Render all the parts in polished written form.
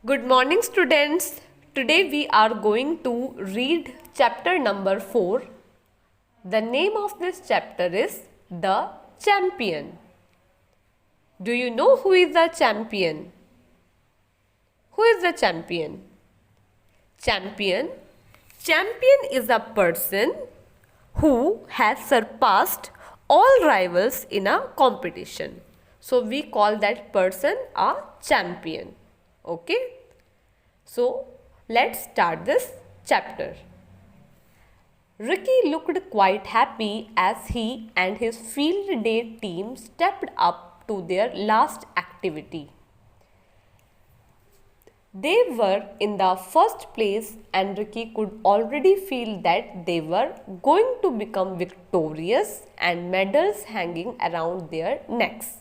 Good morning, students. Today we are going to read chapter number 4. The name of this chapter is The Champion. Do you know who is the champion? Who is the champion? Champion. Champion is a person who has surpassed all rivals in a competition. So we call that person a champion. Okay? So let's start this chapter. Ricky looked quite happy as he and his field day team stepped up to their last activity. They were in the first place and Ricky could already feel that they were going to become victorious and medals hanging around their necks.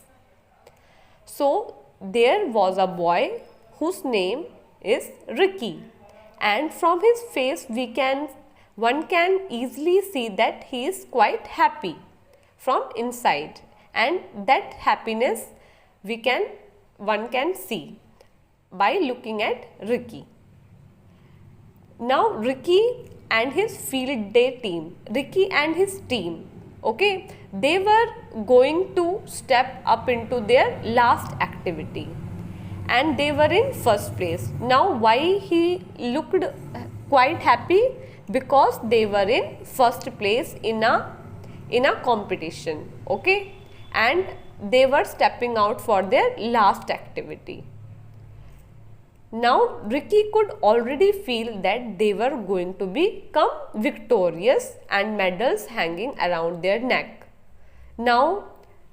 So there was a boy whose name is Ricky, and from his face one can easily see that he is quite happy from inside, and that happiness one can see by looking at Ricky. Now Ricky and his field day team, okay, they were going to step up into their last activity and they were in first place. Now why he looked quite happy? Because they were in first place in a competition, okay, and they were stepping out for their last activity. Now Ricky could already feel that they were going to become victorious and medals hanging around their neck. Now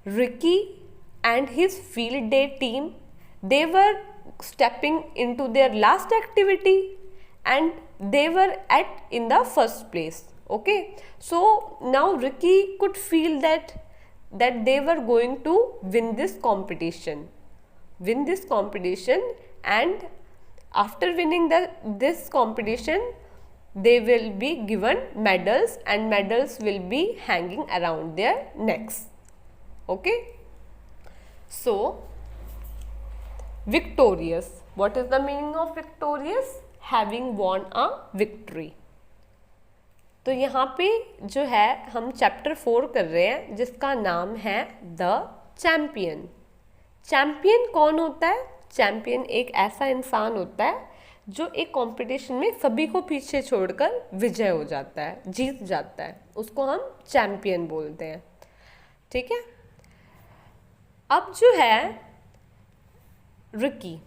Ricky and his field day team, they were stepping into their last activity and they were in the first place. Okay, so now Ricky could feel that they were going to win this competition, and after winning this competition, they will be given medals and medals will be hanging around their necks. Okay, so victorious. What is the meaning of victorious? Having won a victory. तो यहाँ पे जो है हम chapter 4 कर रहे हैं जिसका नाम है द चैम्पियन. चैम्पियन कौन होता है? चैम्पियन एक ऐसा इंसान होता है जो एक कंपटीशन में सभी को पीछे छोड़कर विजय हो जाता है, जीत जाता है. उसको हम चैम्पियन बोलते हैं. ठीक है. अब जो है रिकी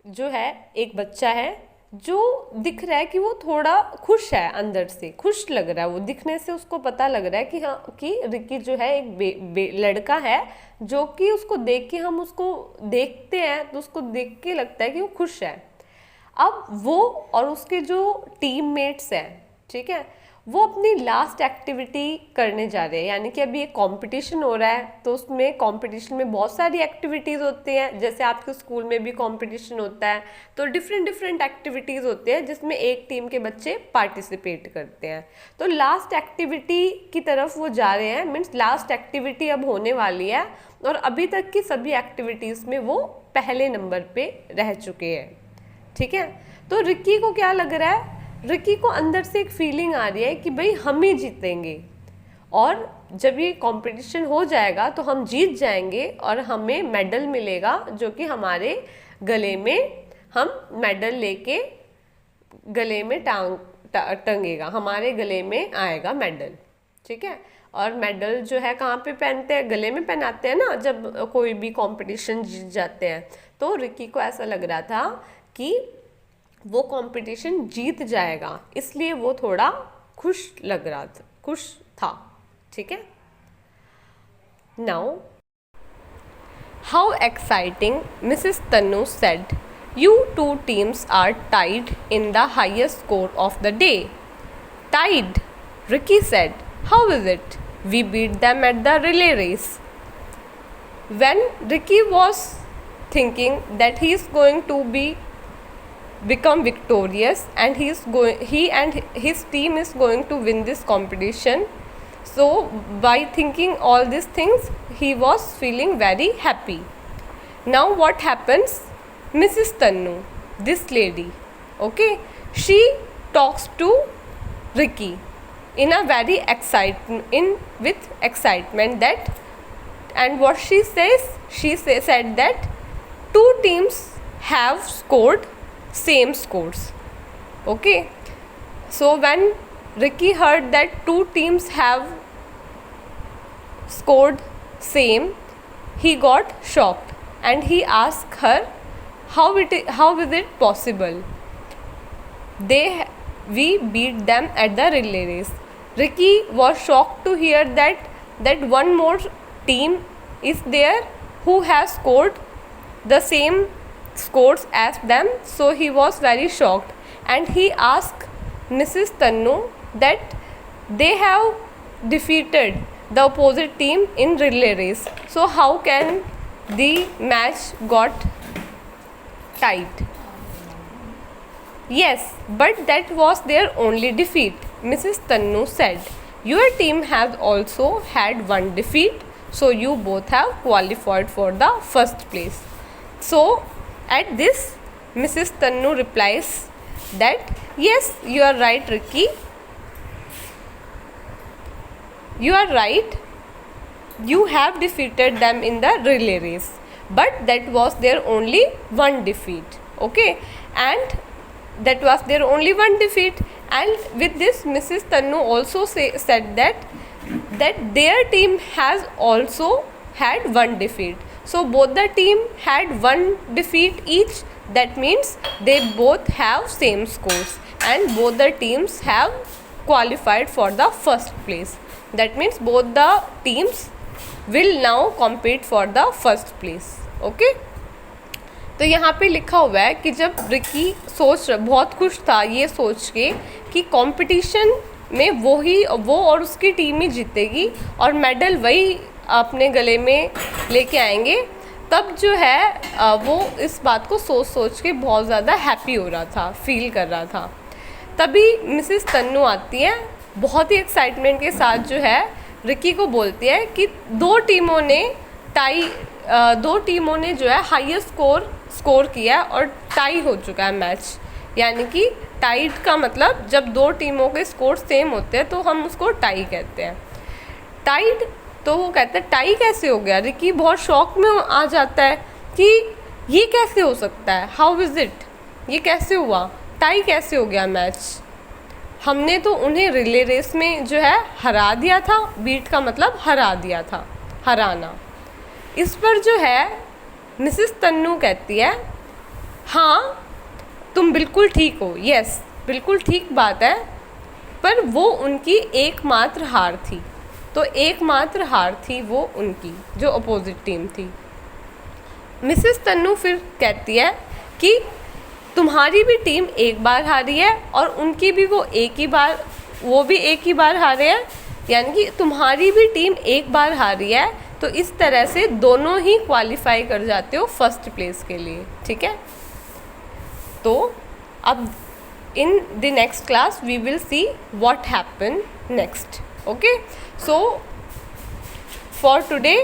जो है एक बच्चा है जो दिख रहा है कि वो थोड़ा खुश है, अंदर से खुश लग रहा है. वो दिखने से उसको पता लग रहा है कि हाँ कि रिकी जो है एक लड़का है जो कि उसको देख के हम उसको देखते हैं तो उसको देख के लगता है कि वो खुश है. अब वो और उसके जो टीममेट्स हैं, ठीक है, वो अपनी लास्ट एक्टिविटी करने जा रहे हैं. यानी कि अभी एक कंपटीशन हो रहा है तो उसमें कंपटीशन में बहुत सारी एक्टिविटीज़ होती हैं. जैसे आपके स्कूल में भी कंपटीशन होता है तो डिफरेंट एक्टिविटीज़ होते हैं जिसमें एक टीम के बच्चे पार्टिसिपेट करते हैं. तो लास्ट एक्टिविटी की तरफ वो जा रहे हैं, मीन्स लास्ट एक्टिविटी अब होने वाली है और अभी तक की सभी एक्टिविटीज़ में वो पहले नंबर पे रह चुके हैं. ठीक है. तो रिकी को क्या लग रहा है? रिकी को अंदर से एक फीलिंग आ रही है कि भाई हम ही जीतेंगे और जब ये कंपटीशन हो जाएगा तो हम जीत जाएंगे और हमें मेडल मिलेगा जो कि हमारे गले में, हम मेडल लेके गले में टंगेगा, हमारे गले में आएगा मेडल. ठीक है. और मेडल जो है कहाँ पे पहनते हैं? गले में पहनाते हैं ना जब कोई भी कंपटीशन जीत जाते हैं. तो रिकी को ऐसा लग रहा था कि वो कंपटीशन जीत जाएगा, इसलिए वो थोड़ा खुश था. ठीक है. Now how exciting, Mrs Tannu said. You two teams are tied in the highest score of the day. Tied, Ricky said. How is it? We beat them at the relay race. When Ricky was thinking that he is going to become victorious and he and his team is going to win this competition, so by thinking all these things he was feeling very happy. Now what happens? Mrs. Tannu, this lady, okay, she talks to Ricky in a very with excitement that, and what she says, said that two teams have scored same scores. Okay, so when Ricky heard that two teams have scored same, he got shocked and he asked her how is it possible? We beat them at the relay race. Ricky was shocked to hear that one more team is there who has scored the same scores as them, so he was very shocked and he asked Mrs. Tannu that they have defeated the opposite team in relay race, so how can the match got tied? Yes, but that was their only defeat, Mrs. Tannu said. Your team has also had one defeat, so you both have qualified for the first place. So at this, Mrs. Tannu replies that yes, you are right, Ricky. You are right. You have defeated them in the relay race, but that was their only one defeat. Okay, and that was their only one defeat. And with this, Mrs. Tannu also said that their team has also had one defeat. So both the team had one defeat each. That means they both have same scores and both the teams have qualified for the first place. That means both the teams will now compete for the first place. Okay. तो यहाँ पे लिखा हुआ है कि जब Ricky बहुत खुश था ये सोच के कि कंपटीशन में वो और उसकी टीम ही जीतेगी और मेडल वही अपने गले में लेके आएंगे, तब जो है वो इस बात को सोच के बहुत ज़्यादा हैप्पी हो रहा था, फील कर रहा था। तभी मिसेस तन्नू आती है, बहुत ही एक्साइटमेंट के साथ जो है रिकी को बोलती है कि दो टीमों ने जो है हाईएस्ट स्कोर किया और टाई हो चुका है मैच। यानी कि टाइड का मतलब जब दो टीमों के स्कोर सेम होते हैं तो हम उसको टाई कहते हैं। टाइड, तो वो कहते हैं टाई कैसे हो गया। रिकी बहुत शॉक में आ जाता है कि ये कैसे हो सकता है, हाउ इज़ इट, ये कैसे हुआ, टाई कैसे हो गया मैच। हमने तो उन्हें रिले रेस में जो है हरा दिया था, बीट का मतलब हरा दिया था, हराना। इस पर जो है मिसेस तन्नू कहती है हाँ तुम बिल्कुल ठीक हो, यस बिल्कुल ठीक बात है, पर वो उनकी एकमात्र हार थी। तो एकमात्र हार थी वो उनकी जो अपोजिट टीम थी। मिसेस तन्नू फिर कहती है कि तुम्हारी भी टीम एक बार हारी है और उनकी भी वो भी एक ही बार हारे हैं, यानी कि तुम्हारी भी टीम एक बार हारी है, तो इस तरह से दोनों ही क्वालिफाई कर जाते हो फर्स्ट प्लेस के लिए। ठीक है, तो अब in the next class we will see what happen next. Okay, so for today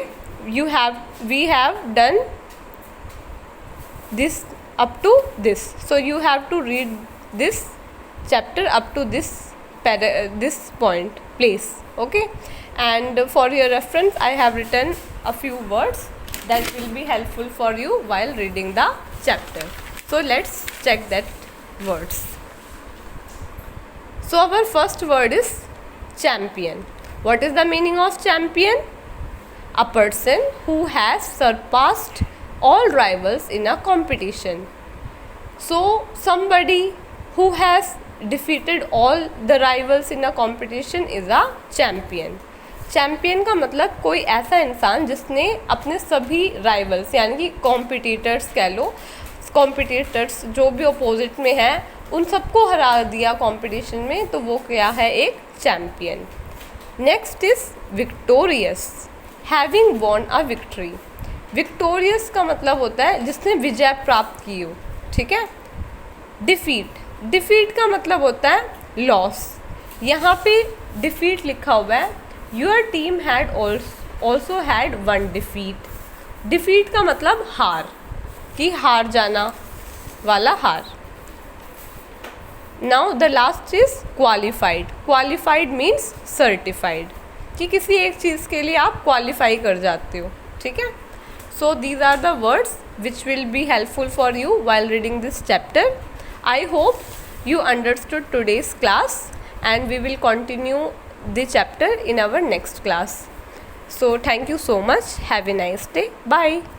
we have done this up to this, so you have to read this chapter up to this point place. Okay, and for your reference I have written a few words that will be helpful for you while reading the chapter. So let's check that words. So our first word is champion. What is the meaning of champion? A person who has surpassed all rivals in a competition. So somebody who has defeated all the rivals in a competition is a champion. Champion का मतलब कोई ऐसा इंसान जिसने अपने सभी rivals यानी कि कॉम्पिटिटर्स कह लो, कॉम्पिटिटर्स जो भी अपोजिट में हैं उन सबको हरा दिया कंपटीशन में, तो वो क्या है, एक champion. Next is victorious, having von a victory. Victorious का मतलब होता है जिसने विजय प्राप्त की हो। ठीक है, डिफीट का मतलब होता है लॉस। यहाँ पे डिफीट लिखा हुआ है, your team had also had one defeat. Defeat का मतलब हार। कि हार जाना वाला हार। Now the last is qualified. Qualified means certified, कि किसी एक चीज़ के लिए आप क्वालिफाई कर जाते हो, ठीक है। So these are the words which will be helpful for you while reading this chapter. I hope you understood today's class, and we will continue the chapter in our next class. So thank you so much. Have a nice day. Bye.